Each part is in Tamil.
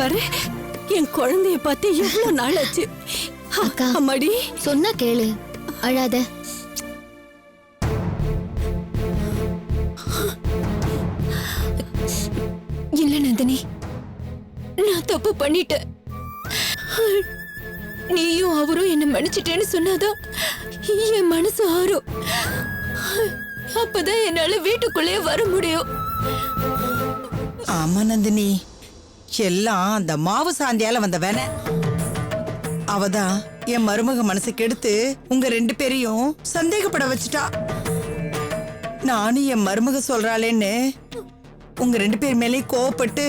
பாரு, என் குழந்தைய பார்த்து எவ்வளவு நாள் ஆச்சு. அக்கா அம்மாடி, சொன்னா கேளு, அழாத. இல்ல நந்தினி, நான் தப்பு பண்ணிட்டேன். நீயும் அவரும் என்ன மன்னிச்சிட்டேன்னு சொன்னாதான் என் மனசு ஆறும். அப்பதான் என்னால வீட்டுக்குள்ளே வர முடியும். ஆமா நந்தினி, எல்லாம் அந்த மாவு சாந்தியால வந்த வேணை. அவதான் என் மருமக மனசு கெடுத்து உங்க 2 பேரையும் சந்தேகப்பட வச்சுட்டா. நானும் என் மருமக சொல்றாளேன்னு உங்க 2 பேர் மேலேயும் கோவப்பட்டு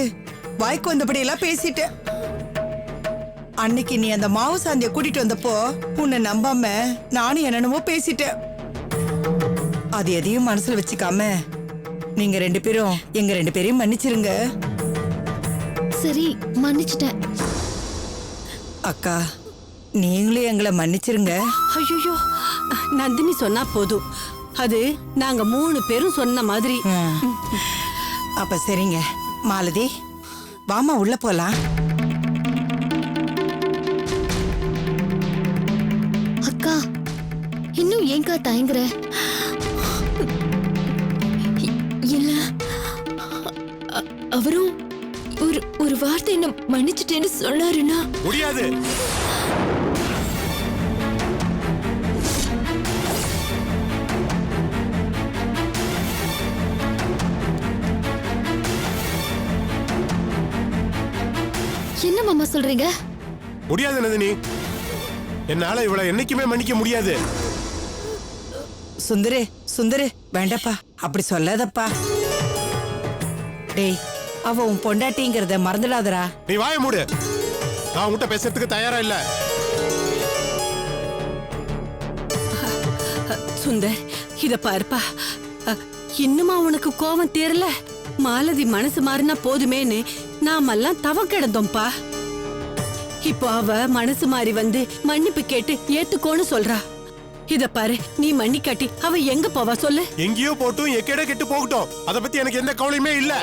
வாய்க்கு வந்தபடி எல்லாம் பேசிட்டேன். அன்னைக்கு நீ அந்த மாவு சாந்திய கூட்டிட்டு வந்தப்போ உன்னை நம்பாம நானும் என்னென்னமோ பேசிட்டேன். அது எதையும் மனசுல வச்சுக்காம நீங்க 2 பேரும் எங்க 2 பேரையும் மன்னிச்சிருங்க. சரி, மன்னிச்சிட்டேன். அக்கா, நீங்களும் எங்களை மன்னிச்சிருங்க. ஐயோ, நந்தினி சொன்னா போதும். அது நாங்க 3 பேரும் சொன்ன மாதிரி. அப்ப சரிங்க. மாலதி, வாமா உள்ள போலாம். அக்கா, இன்னும் ஏங்கா தயங்குற? இல்ல, அவரும் ஒரு வார்த்தை என்ன மன்னிச்சிட்டேன்னு சொன்னாருன்னா முடியாது. என்ன மாமா சொல்றீங்க? முடியாது நந்தினி, என்னால இவளை என்னைக்குமே மன்னிக்க முடியாது. சுந்தரு வேண்டப்பா, அப்படி சொல்லாதப்பா. டேய், அவ உன் பொண்டாட்டிங்கிறத மறந்துடாதடா. நீ வாய மூடு. நான் உன்கிட்ட பேசுறதுக்கு தயாரா இல்ல. சுந்தர், இத பாருப்பா, இன்னுமா உனக்கு கோபம் தீரல? மாலதி மனசு மாறினா போதுமேன்னு நாமெல்லாம் தவம் கிடந்தோம்பா. இப்போ அவ மனசு மாறி வந்து மன்னிப்பு கேட்டு ஏத்துக்கோன்னு சொல்றா. இத பாரு, நீ மன்னிக்காட்டி அவ எங்க போவா சொல்லு? எங்கேயோ போட்டும் எக்கேட கெட்டு போகட்டும், அத பத்தி எனக்கு எந்த கவலையுமே இல்ல.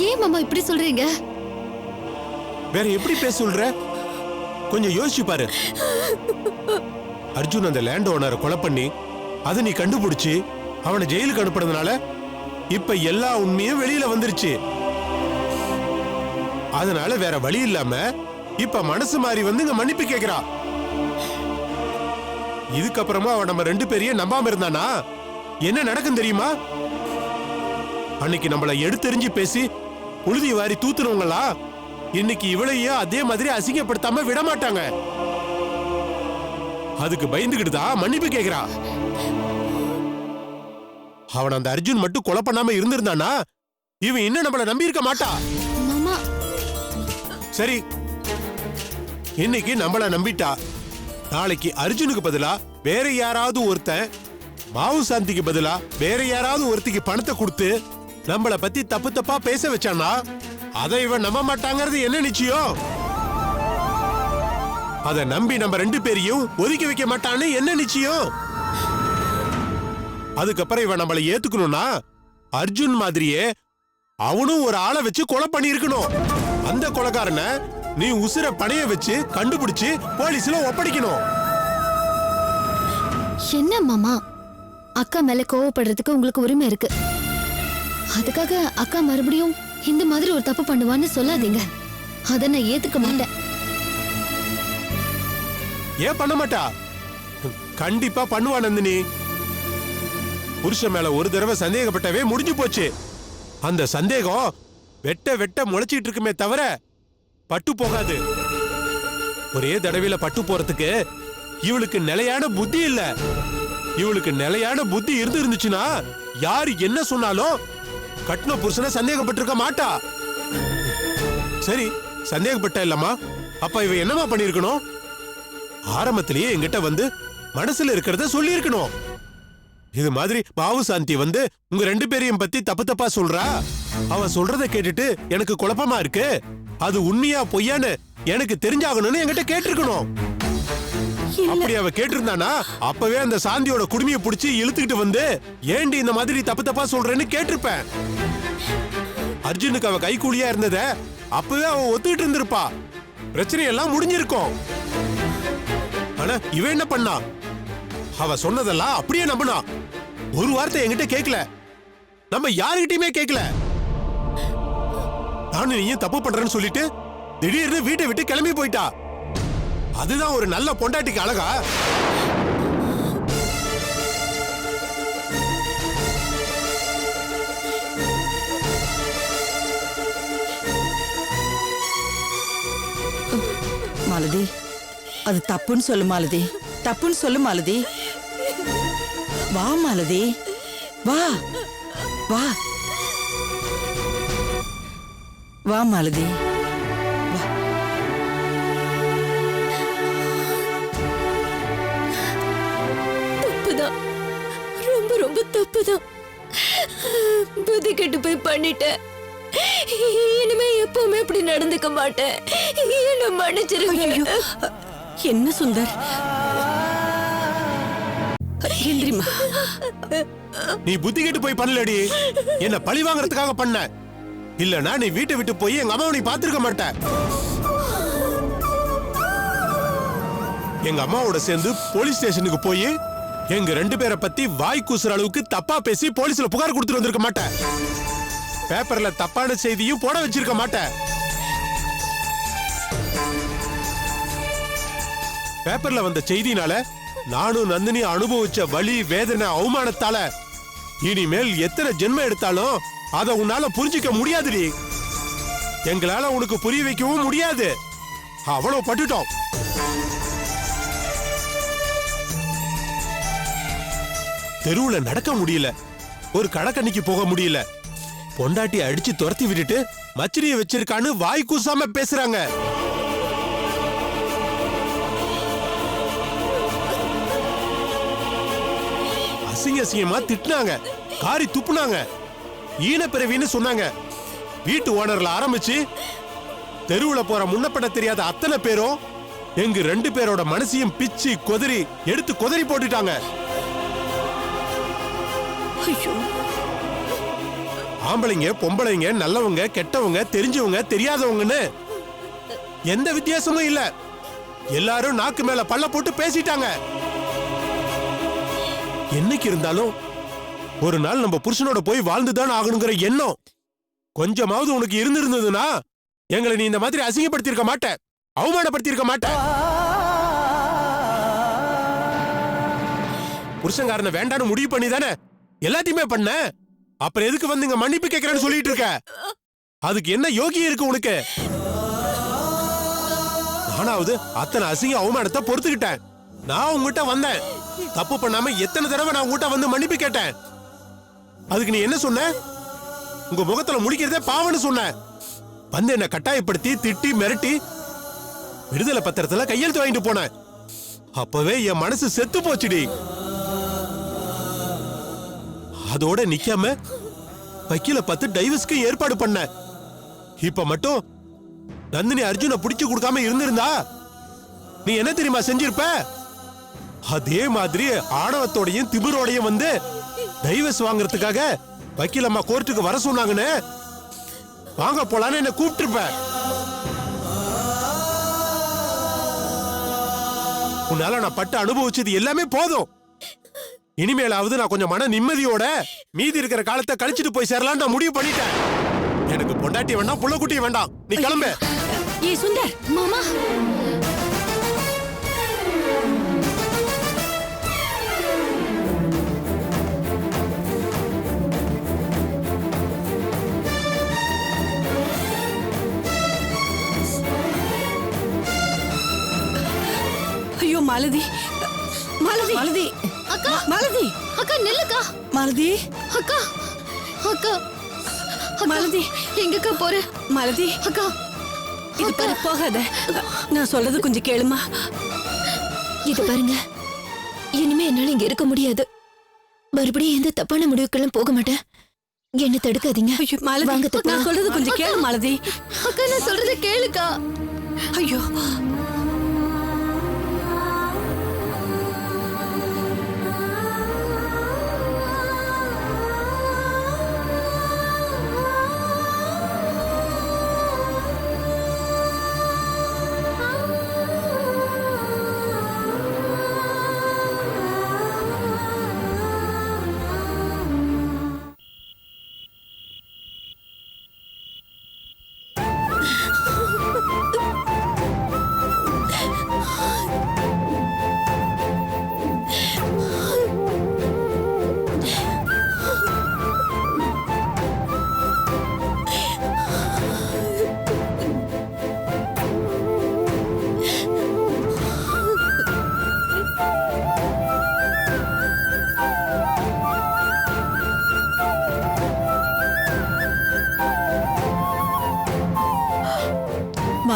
ஏன் மாமா இப்படி சொல்றீங்க? வேற எப்படி பேச சொல்ற? கொஞ்சம் யோசிச்சு பாரு. அர்ஜுன் அந்த லேண்ட் ஓனரை கொலை பண்ணி அதை நீ கண்டுபிடிச்சு அவனை ஜெயிலுக்கு அனுப்புறதுனால இப்ப எல்லா உண்மையும் வெளியில வந்துருச்சு. அதனால வேற வழி இல்லாம இப்ப மனசு மாறி வந்து இங்க மன்னிப்பு கேக்குறா. இதுக்கப்புறமா அவன் நம்ம 2 பேரையும் நம்பாம இருந்தானா என்ன நடக்கும் தெரியுமா? அன்னைக்கு நம்மள எடுத்தெறிஞ்சு பேசி உழுதி வாரி தூத்துனவங்களா இன்னைக்கு இவளையே அதே மாதிரி அசிங்கப்படுத்தாம விட மாட்டாங்க. அதுக்கு பயந்துகிட்டு தான் மன்னிப்பு கேக்குறா. அவன் அந்த அர்ஜுன் மட்டும் கொலை பண்ணாம இருந்திருந்தானா இவன் இன்னும் நம்மள நம்பி இருக்க மாட்டா. மாமா, சரி, இன்னைக்கு நம்மள நம்பிட்டா. நாளைக்கு அர்ஜுனுக்கு பதிலா வேற யாராவது ஒருத்தன், மாவு சாந்திக்கு பதிலா வேற யாராவது ஒருத்திக்கு பணத்தை கொடுத்து நம்மள பத்தி தப்பு தப்பா பேச வச்சானா அதை இவன் நம்ப மாட்டாங்கிறது என்ன நிச்சயம்? அதை நம்பி நம்ம 2 பேரையும் ஒதுக்கி வைக்க மாட்டான்னு என்ன நிச்சயம்? அதுக்கப்புறம் இவன் நம்மளை ஏத்துக்கணும்னா அர்ஜுன் மாதிரியே அவனும் ஒரு ஆளை வச்சு கொலை பண்ணி இருக்கணும். அந்த கொலைகாரனை நீ உசுர பணைய வச்சு கண்டுபிடிச்சு போலீஸ்ல ஒப்படைக்கணும். என்ன மாமா, அக்கா மேல கோவப்படுறதுக்கு உங்களுக்கு உரிமை இருக்கு. அதுக்காக அக்கா மறுபடியும் இந்த மாதிரி ஒரு தப்பு பண்ணுவான்னு சொல்லாதீங்க. அத நான் ஏத்துக்க மாட்டேன். ஏன் பண்ண மாட்டா? கண்டிப்பா பண்ணுவா நந்தினி. புருஷன் மேல ஒரு தடவை சந்தேகப்பட்டவே முடிஞ்சு போச்சு. அந்த சந்தேகம் வெட்ட வெட்ட முளைச்சிட்டு இருக்குமே தவிர பட்டு போகாது. ஒரே தடவையில பட்டு போறதுக்கு இவளுக்கு நிலையான புத்தி இல்ல. இவளுக்கு நிலையான புத்தி இருந்துச்சுன்னா யாரு என்ன சொன்னாலும் கட்டின புருஷனை சந்தேகப்பட்டிருக்க மாட்டா. சரி, சந்தேகப்பட்ட இல்லம்மா, அப்ப இவ என்னமா பண்ணிருக்கணும்? ஆரம்பத்திலேயே என்கிட்ட வந்து மனசுல இருக்கிறத சொல்லி இருக்கணும். இது மாதிரி மாவு சாந்தி வந்து உங்க 2 பேரையும் பத்தி தப்பு தப்பா சொல்றா. அவ சொல்றத கேட்டுட்டு எனக்கு குழப்பமா இருக்கு. அது உண்மையா பொய்யான்னு எனக்கு தெரிஞ்சாகணும்னு என்கிட்ட கேட்டிருக்கணும். அப்படி அவ கேட்டிருந்தானா அப்பவே அந்த சாந்தியோட குடுமையை பிடிச்சி இழுத்துக்கிட்டு வந்து ஏண்டி இந்த மாதிரி தப்பு தப்பா சொல்றேன்னு கேட்டிருப்பேன். அர்ஜுனுக்கு அவ கைக்கூலியா இருந்தத அப்பவே அவ ஒத்துக்கிட்டு இருந்திருப்பா, பிரச்சனை எல்லாம் முடிஞ்சிருக்கும். ஆனா இவ என்ன பண்ணா, அவ சொன்னதெல்லாம் அப்படியே நம்பினா. ஒரு வார்த்தை என்கிட்ட கேட்கல, நம்ம யாருகிட்டயுமே கேட்கல. நானும் நீயும் தப்பு பண்றேன்னு சொல்லிட்டு திடீர்னு வீட்டை விட்டு கிளம்பி போயிட்டா. அதுதான் ஒரு நல்ல பொண்டாட்டிக்கு அழகா? மாலதி, அது தப்புன்னு சொல்லு மாலதி, தப்புன்னு சொல்லு மாலதி. வா மாலதி, வா வா வா மாலதி, வா. தப்புதான், ரொம்ப ரொம்ப தப்புதான். புத்தி கெட்டு போய் பண்ணிட்டேன். இனிமே எப்பவுமே இப்படி நடந்துக்க மாட்டேன். என்ன மன்னிச்சிருங்க. என்ன சுந்தர், எந்திரிமா. நீ புத்தி கெட்டு போய் பண்ணலடி, என்ன பழி வாங்குறதுக்காக பண்ண. இல்லனா நீ வீட்டை விட்டு போய் எங்க அம்மாவை நீ பாத்துருக்க மாட்ட. எங்க அம்மாவோட சேர்ந்து போலீஸ் ஸ்டேஷனுக்கு போய் எங்க 2 பேரை பத்தி வாய் கூசுற அளவுக்கு தப்பா பேசி போலீஸ்ல புகார் கொடுத்துட்டு வந்திருக்க மாட்டேன். பேப்பர்ல தப்பான செய்தியும் போட வச்சிருக்க மாட்டேன். பேப்பர்ல வந்த செய்தினால நானும் நந்தினி அனுபவிச்ச வலி, வேதனை, அவமானத்தால இனிமேல் எத்தனை ஜென்மம் எடுத்தாலும் அதை உன்னால புரிஞ்சிக்க முடியாதுடி. எங்களால உனக்கு புரிய வைக்கவும் முடியாது. அவ்வளவு பட்டுட்டோம். தெருவுல நடக்க முடியல, ஒரு கடைக்கண்ணிக்கு போக முடியல. பொண்டாட்டி அடிச்சு துரத்தி விட்டுட்டு மச்சினிய வச்சிருக்கான்னு வாய் கூசாம பேசுறாங்க. அசிங்க அசிங்கமா திட்டினாங்க, காரி துப்புனாங்க, ஈன பிறவின்னு சொன்னாங்க. வீட்டு ஓனர்ல ஆரம்பிச்சு தெருவுல போற முன்னப்பட தெரியாத அத்தனை பேரும் எங்க 2 பேரோட மனசையும் பிச்சு கொதறி எடுத்து கொதறி போட்டுட்டாங்க. ஆம்பளைங்க பொம்பளைங்க, நல்லவங்க கெட்டவங்க, தெரிஞ்சவங்க தெரியாதவங்கன்னு எந்த வித்தியாசமும் இல்ல. எல்லாரும் நாக்கு மேல பல்ல போட்டு பேசிட்டாங்க. என்னைக்கு இருந்தாலும் ஒரு நாள் நம்ம புருஷனோட போய் வாழ்ந்துதான் ஆகணுங்கிற எண்ணம் கொஞ்சமாவது உனக்கு இருந்திருந்ததுன்னா எங்களை நீ இந்த மாதிரி அசிங்கப்படுத்திருக்க மாட்ட, அவமானப்படுத்திருக்க மாட்ட. புருஷங்காரனை வேண்டான்னு முடிவு பண்ணி தானே எல்லாத்தையுமே பண்ண. அப்புறம் எதுக்கு வந்து இங்க மன்னிப்பு கேட்கிறேன்னு சொல்லிட்டு இருக்க? அதுக்கு என்ன யோகியம் இருக்கு உனக்கு? நானாவது அத்தனை அசிங்க அவமானத்தை பொறுத்துக்கிட்டேன். நான் உங்ககிட்ட வந்தேன், தப்பு பண்ணாம எத்தனை தடவை நான் உங்ககிட்ட வந்து மன்னிப்பு கேட்டேன். அதுக்கு நீ என்ன சொன்ன? உங்க முகத்துல முடிக்கிறதே பாவன்னு சொன்ன. வந்து என்ன கட்டாயப்படுத்தி திட்டி மிரட்டி விடுதலை பத்திரத்துல கையெழுத்து வாங்கிட்டு போன. அப்பவே என் மனசு செத்து போச்சுடி. அதோட நிக்காம வக்கீல பார்த்து டைவர்ஸ்க்கு ஏற்பாடு பண்ண. இப்ப மட்டும் நந்தினி அர்ஜுனை பிடிச்சு கொடுக்காம இருந்திருந்தா நீ என்ன தெரியுமா செஞ்சிருப்ப? அதே மாதிரி ஆணவத்தோடையும் திமிரோடையும் வந்து டைவர்ஸ் வாங்குறதுக்காக வக்கீலம்மா கோர்ட்டுக்கு வர சொன்னாங்கன்னு வாங்க போலான்னு என்ன கூப்பிட்டுருப்ப. உன்னால நான் பட்டு அனுபவிச்சது எல்லாமே போதும். இனிமேலாவது நான் கொஞ்சம் மன நிம்மதியோட மீதி இருக்கிற காலத்தை கழிச்சிட்டு போய் சேரலான்னு நான் முடிவு பண்ணிட்டேன். எனக்கு பொண்டாட்டி வேண்டாம், புள்ளக்குட்டி வேண்டாம். நீ கிளம்பு. ஏ சுந்தர் மாமா, ஐயோ மாலதி, மாலதி, மாலதி, அக்கா, மாலதி, அக்கா நில்லுக்கா. மாலதி, அக்கா, அக்கா, மாலதி, எங்கக்கா போற? மாலதி, அக்கா, இது பாரு, போகாத. நான் சொல்றது கொஞ்சம் கேளுமா. இது பாருங்க, இனிமே என்னால இங்க இருக்க முடியாது. மறுபடியும் எந்த தப்பான முடிவுக்கெல்லாம் போக மாட்டேன். என்ன தடுக்காதீங்க. ஐயோ மாலதி, நான் சொல்றது கொஞ்சம் கேளு மாலதி. அக்கா, நான் சொல்றத கேளுக்கா. ஐயோ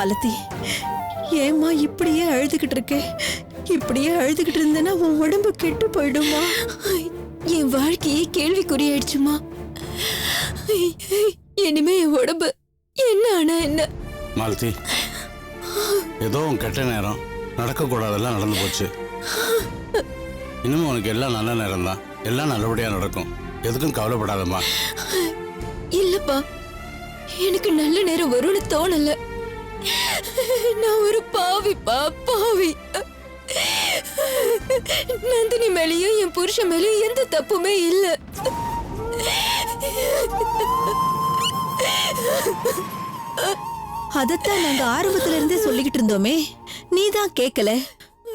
மாலதி, ஏம்மா இப்படியே அழுதுகிட்டு இருக்கே? இப்படியே அழுதுகிட்டு இருந்தேன்னா உன் உடம்பு கெட்டு போயிடுமா? என் வாழ்க்கையே கேள்விக்குறியாயிடுச்சுமா. இனிமே என் உடம்பு என்ன ஆனா என்ன? மாலதி, ஏதோ உன் கெட்ட நேரம், நடக்கக்கூடாதெல்லாம் நடந்து போச்சு. இனிமே உனக்கு எல்லாம் நல்ல நேரம் தான், எல்லாம் நல்லபடியா நடக்கும். எதுக்கும் கவலைப்படாதம்மா. இல்லப்பா, எனக்கு நல்ல நேரம் வரும்னு தோணல. நான் ஒரு பாவிப்பா, பாவி. நந்தினி மேலேயும் என் புருஷன் மேலேயும் எந்த தப்புமே இல்ல. அதத்தான் நாங்க ஆரம்பத்துல இருந்தே சொல்லிக்கிட்டு இருந்தோமே, நீதான் கேட்கல.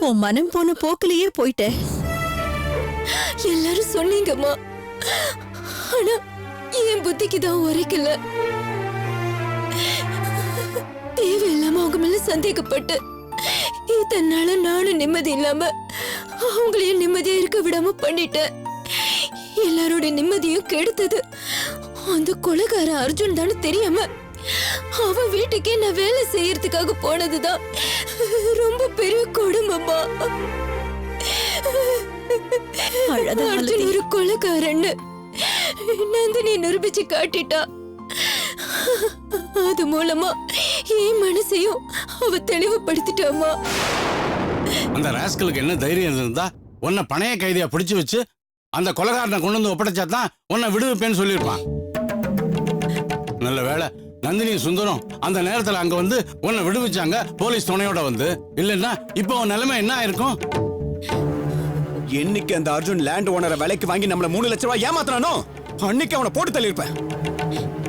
உன் மனம் போன போக்கிலேயே போயிட்ட. எல்லாரும் சொன்னீங்கம்மா, ஆனா என் புத்திக்கு தான் உரைக்கல. தேவையில்லாம அவங்க மேல சந்தேகப்பட்டு இதனால நானும் நிம்மதி இல்லாம அவங்களையும் நிம்மதியா இருக்க விடாம பண்ணிட்டேன். எல்லாரோட நிம்மதியும் கெடுத்தது அந்த கொலைகார அர்ஜுன் தானே தெரியாம அவன் வீட்டுக்கே நான் வேலை செய்யறதுக்காக போனதுதான் ரொம்ப பெரிய கொடுமைமா. அர்ஜுன் ஒரு கொலைகாரன்னு நந்தினி நிரூபிச்சு காட்டிட்டா. அது மூலமா என் மனசையும் அவ தெளிவுபடுத்திட்டாமா. அந்த ராஸ்கலுக்கு என்ன தைரியம் இருந்தா உன்னை பணைய கைதியா பிடிச்சு வச்சு அந்த கொலைகாரனை கொண்டு வந்து ஒப்படைச்சாதான் உன்னை விடுவிப்பேன்னு சொல்லியிருப்பான். நல்ல வேளை நந்தினி சுந்தரம் அந்த நேரத்துல அங்க வந்து உன்னை விடுவிச்சாங்க, போலீஸ் துணையோட வந்து. இல்லைன்னா இப்போ உன் நிலைமை என்ன ஆயிருக்கும்? என்னைக்கு அந்த அர்ஜுன் லேண்ட் ஓனரை விலைக்கு வாங்கி நம்மள 3 லட்சம் ரூபாய் ஏமாத்துறானோ அன்னைக்கு அவனை போட்டு தள்ளியிருப்பேன்.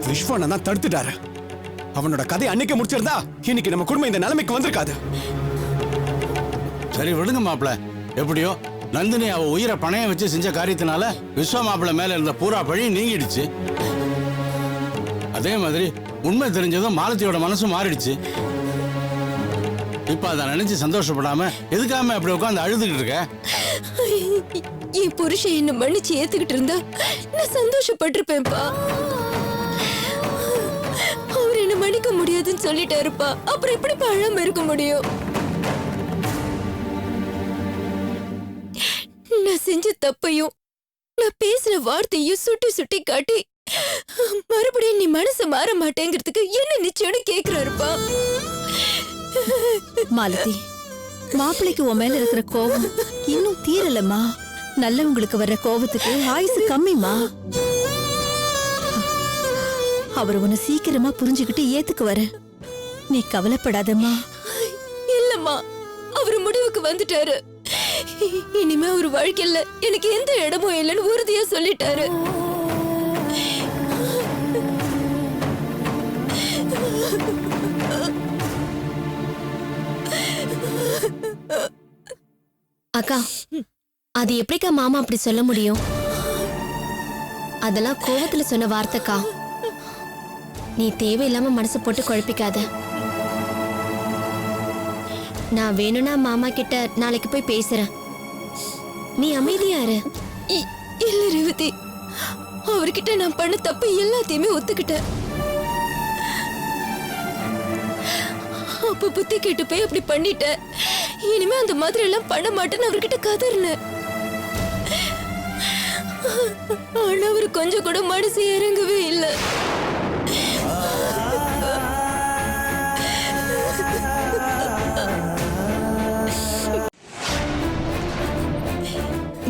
விஸ்வனை தான் தடுத்துட்டாரு. அவனோட கதை அன்னைக்கு முடிச்சிருந்தா இன்னைக்கு நம்ம குடும்பம் இந்த நிலைமைக்கு வந்திருக்காது. சரி விடுங்க மாப்பிள. எப்படியோ நந்தினி அவ உயிரை பணைய வச்சு செஞ்ச காரியத்தினால விஸ்வ மாப்பிள மேல இருந்த பூரா பழி நீங்கிடுச்சு. அதே மாதிரி உண்மை தெரிஞ்சதும் மாலத்தியோட மனசு மாறிடுச்சு. இப்ப அதை நினைச்சு சந்தோஷப்படாம எதுக்காம அப்படி உட்காந்து அழுதுகிட்டு இருக்க? என் புருஷன் என்ன மன்னிச்சு ஏத்துக்கிட்டு இருந்தா நான் சந்தோஷப்பட்டிருப்பேன்ப்பா. அவர் என்ன மன்னிக்க முடியாதுன்னு சொல்லிட்டாருப்பா. அப்புறம் எப்படி அழாம இருக்க முடியும்? நான் செஞ்ச தப்பையும் நான் பேசுற வார்த்தையும் சுட்டி சுட்டி காட்டி மறுபடியும் நீ மனசு மாற மாட்டேங்கிறதுக்கு என்ன நிச்சயம்னு கேக்குறாருப்பா. மாலதி, மாப்பிள்ளைக்கு உன் மேல இருக்கிற கோபம் இன்னும் தீரலம்மா. நல்லவங்களுக்கு வர்ற கோபத்துக்கு ஆயுசு கம்மிமா. அவர் உன்னை சீக்கிரமா புரிஞ்சுக்கிட்டு ஏத்துக்குவாரு. நீ கவலைப்படாதம்மா. இல்லம்மா, அவர் முடிவுக்கு வந்துட்டாரு. இனிமே அவர் வாழ்க்கையில எனக்கு எந்த இடமும் இல்லைன்னு உறுதியா சொல்லிட்டாரு. அக்கா, அது எப்படிக்கா மாமா அப்படி சொல்ல முடியும்? அதெல்லாம் கோவத்துல சொன்ன வார்த்தைக்கா. நீ தேவையில்லாம மனசு போட்டு குழப்பிக்காத. நான் வேணும்னா மாமா கிட்ட நாளைக்கு போய் பேசுறேன். நீ அமைதியா இரு. இல்ல ரேவதி, அவர்கிட்ட நான் பண்ண தப்பு எல்லாத்தையுமே ஒத்துக்கிட்டேன். அப்ப புத்தி கேட்டு போய் அப்படி பண்ணிட்டேன். இனிமே அந்த மாதிரி எல்லாம் பண்ண மாட்டேன்னு அவர்கிட்ட கதறினேன். ஆனா அவர் கொஞ்சம் கூட மனசு இறங்கவே இல்லை.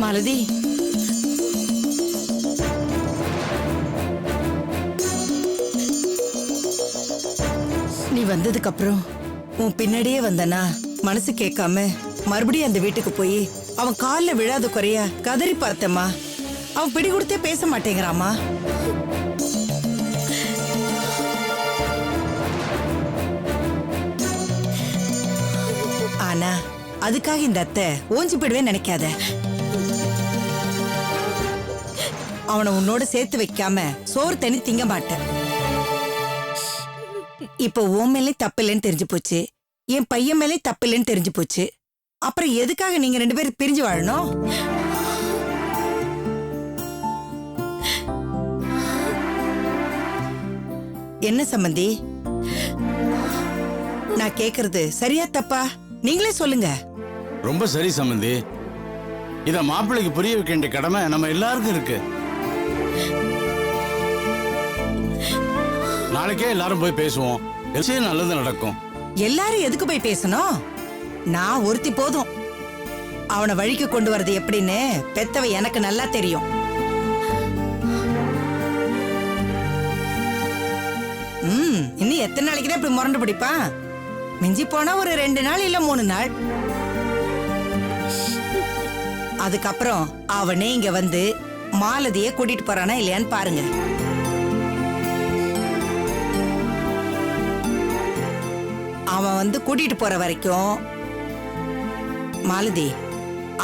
மாலதி, நீ வந்ததுக்கு அப்புறம் உன் பின்னாடியே வந்தனா மனசு கேட்காம மறுபடியும் அந்த வீட்டுக்கு போய் அவன் காலில் விழாத குறைய கதறி பார்த்தம்மா. அவன் பிடி கொடுத்தே பேச மாட்டேங்கிறாமா. ஆனா அதுக்காக இந்த அத்தை ஓஞ்சி போயிடுவேன்னு நினைக்காத. அவனை உன்னோட சேர்த்து வைக்காம சோறு தண்ணி திங்க மாட்டேன். இப்ப உன் மேலே தப்பு இல்லைன்னு தெரிஞ்சு போச்சு, என் பையன் மேலே தப்பு இல்லைன்னு தெரிஞ்சு போச்சு. அப்புறம் எதுக்காக நீங்க 2 பேரும் பிரிஞ்சு வாழணும்? என்ன சம்பந்தி, நான் கேக்குறது சரியா தப்பா நீங்களே சொல்லுங்க. ரொம்ப சரி சம்பந்தி. இத மாப்பிள்ளைக்கு புரிய வைக்க வேண்டிய கடமை நம்ம எல்லாருக்கும் இருக்கு. நாளைக்கே எல்லாரும் போய் பேசுவோம். விஷயம் நல்லது நடக்கும். எல்லாரும் எதுக்கு போய் பேசணும்? நான் ஒருத்தி போதும். அவனை வழிக்கு கொண்டு வரது எப்படின்னு பெத்தவ எனக்கு நல்லா தெரியும். இன்னும் எத்தனை நாளைக்கு தான் இப்படி முரண்டு பிடிப்பான்? மிஞ்சி போனா ஒரு 2 நாள் இல்ல 3 நாள். அதுக்கப்புறம் அவனே இங்க வந்து மாலதிய கூட்டிட்டு போறானா இல்லையான்னு பாருங்க. அவன் வந்து கூட்டிட்டு போற வரைக்கும் மாலதி,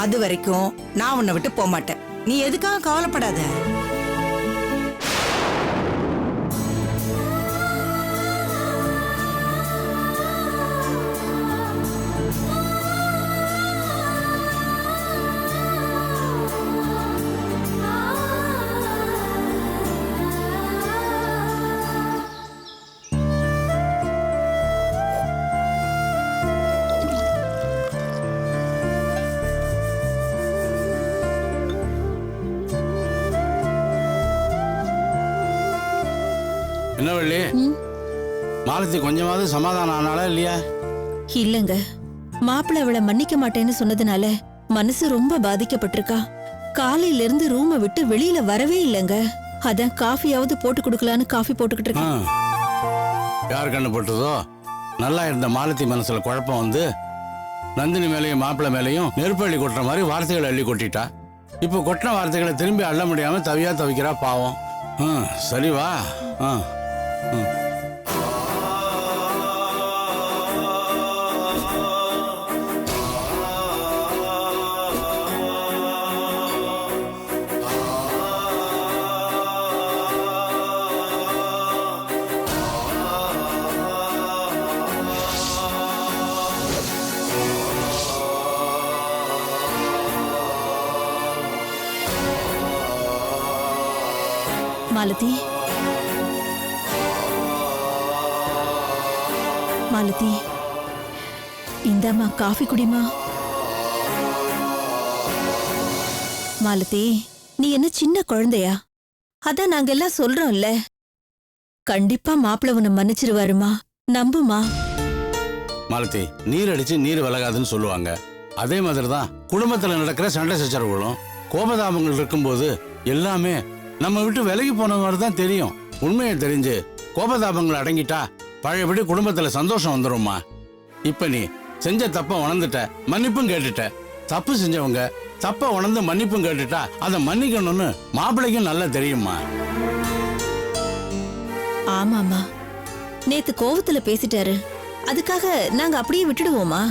அது வரைக்கும் நான் உன்னை விட்டு போக மாட்டேன். நீ எதுக்காக கவலைப்படாத. என்ன வள்ளி, மாலதி கொஞ்சமாவது சமாதானம் ஆனாலா இல்லையா? இல்லங்க, மாப்பிள்ளை அவளை மன்னிக்க மாட்டேன்னு சொன்னதுனால மனசு ரொம்ப பாதிக்கப்பட்டிருக்கா. காலையில இருந்து ரூமை விட்டு வெளியில வரவே இல்லங்க. அதான் காஃபியாவது போட்டு கொடுக்கலான்னு காஃபி போட்டுக்கிட்டு இருக்கேன். யார் கண்ணு போட்டதோ நல்லா இருந்த மாலதி மனசுல குழப்பம் வந்து நந்தினி மேலையும் மாப்பிள்ளை மேலையும் நெருப்பு அள்ளி கொட்டுற மாதிரி வார்த்தைகளை அள்ளி கொட்டிட்டா. இப்போ கொட்டின வார்த்தைகளை திரும்பி அள்ள முடியாம தவியா தவிக்கிறா பாவம். சரி வா. மாலதி, மாலதி, இந்தாம்மா காஃபி குடிமா. மாலதி, நீ என்ன சின்ன குழந்தையா? அதான் நாங்க எல்லாம் சொல்றோம்ல. கண்டிப்பா மாப்பிள்ளை உன்னை மன்னிச்சிருவாருமா, நம்புமா. மாலதி, நீர் அடிச்சு நீர் விலகாதுன்னு சொல்லுவாங்க. அதே மாதிரிதான் குடும்பத்துல நடக்கிற சண்டை சச்சரவுகளும் கோபதாபங்கள் இருக்கும்போது எல்லாமே நம்ம விட்டு விலகி போன மாதிரி தான் தெரியும். உண்மையை தெரிஞ்சு கோபதாபங்கள் அடங்கிட்டா பழையபடி குடும்பத்துல சந்தோஷம் வந்துரும்மா. இப்ப நீ செஞ்ச தப்ப உணர்ந்துட்ட, மன்னிப்பும் கேட்டுட்ட. தப்பு செஞ்சவங்க தப்ப உணர்ந்து மன்னிப்பும் கேட்டுட்டா அதை மன்னிக்கணும்னு மாப்பிள்ளைக்கும் நல்லா தெரியுமா. ஆமாமா, நேத்து கோவத்துல பேசிட்டாரு. அதுக்காக நாங்க அப்படியே விட்டுடுவோமா?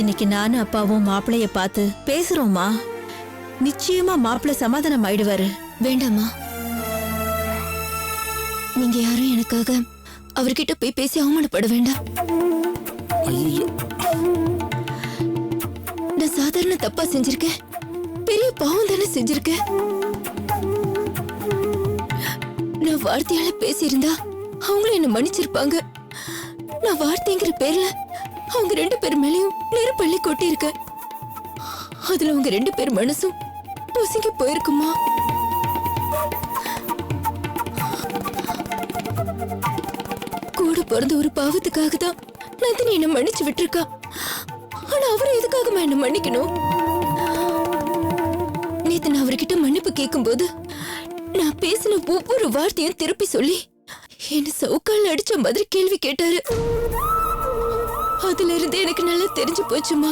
இன்னைக்கு நானும் அப்பாவும் மாப்பிள்ளைய பார்த்து பேசுறோமா. நிச்சயமா மாப்பிள்ளை சமாதானம் ஆயிடுவாரு. வேண்டாமா, நீங்க யாரும் எனக்காக அவர்கிட்ட போய் பேசி அவமானப்பட வேண்டாம். ஐயோ, நான் சாதாரண தப்பா செஞ்சிருக்கேன், பெரிய பாவம் தானே செஞ்சிருக்கேன். நான் வார்த்தையால பேசியிருந்தா அவங்களும் என்ன மன்னிச்சிருப்பாங்க. நான் வார்த்தைங்கிற பேர்ல அவங்க 2 பேர் மேலயும் நெருப்பள்ளி கொட்டி இருக்கேன். அதுல அவங்க 2 பேர் மனசும் பொசுங்கி போயிருக்குமா? கூட பிறந்த ஒரு பாவத்துக்காக தான் நந்தினி என்ன மன்னிச்சு விட்டுருக்கா. ஆனா அவரு எதுக்காகமா என்ன மன்னிக்கணும்? நேத்து நான் அவர்கிட்ட மன்னிப்பு கேட்கும்போது நான் பேசின ஒவ்வொரு வார்த்தையும் திருப்பி சொல்லி என்ன சவுக்கால் அடிச்ச மாதிரி கேள்வி கேட்டாரு. அதுல இருந்து எனக்கு நல்லா தெரிஞ்சு போச்சுமா,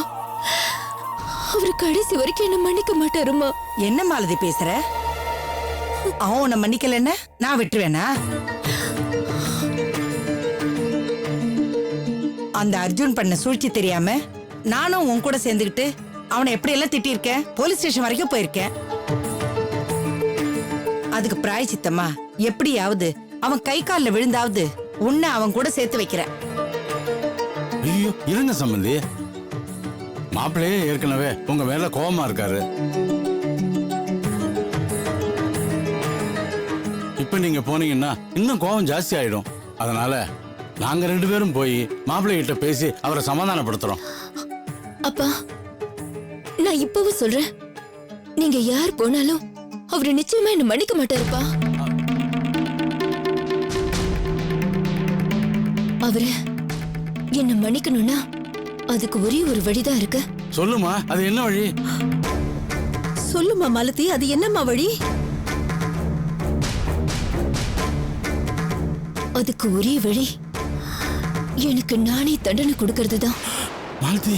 அவரு கடைசி வரைக்கும் என்ன மன்னிக்க மாட்டாருமா. என்ன மாலதி பேசுற? அவன் உன்னை மன்னிக்கலன்னா நான் விட்டுருவேனா? அந்த அர்ஜுன் பண்ண சூழ்ச்சி தெரியாம நானும் உன் கூட சேர்ந்துக்கிட்டு அவனை எப்படி எல்லாம் திட்டிருக்கேன். போலீஸ் ஸ்டேஷன் வரைக்கும் போயிருக்கேன். அதுக்கு பிராயச்சித்தமா எப்படியாவது அவன் கை காலில் விழுந்தாவது உன்னை அவன் கூட சேர்த்து வைக்கிறேன். ஐயோ, இருங்க சம்பந்தி. மாப்பிள்ளையே ஏற்கனவே உங்க மேல கோபமா இருக்காரு. இப்ப நீங்க போனீங்கன்னா இன்னும் கோபம் ஜாஸ்தி ஆயிடும். அதனால நாங்க 2 பேரும் போய் மாப்பிள்ளை கிட்ட பேசி அவரை சமாதானப்படுத்துறோம். அப்பா, நான் இப்பவும் சொல்றேன், நீங்க யார் போனாலும் அவரு நிச்சயமா என்ன மன்னிக்க மாட்டாருப்பா. அவரு என்ன மன்னிக்கணும்னா அதுக்கு ஒரே ஒரு வழிதான் இருக்கு. சொல்லுமா, அது என்ன வழி? சொல்லுமா மாலதி, அது என்னம்மா வழி? அதுக்கு ஒரே வழி எனக்கு நானே தண்டனை கொடுக்கறது தான். மாலதி,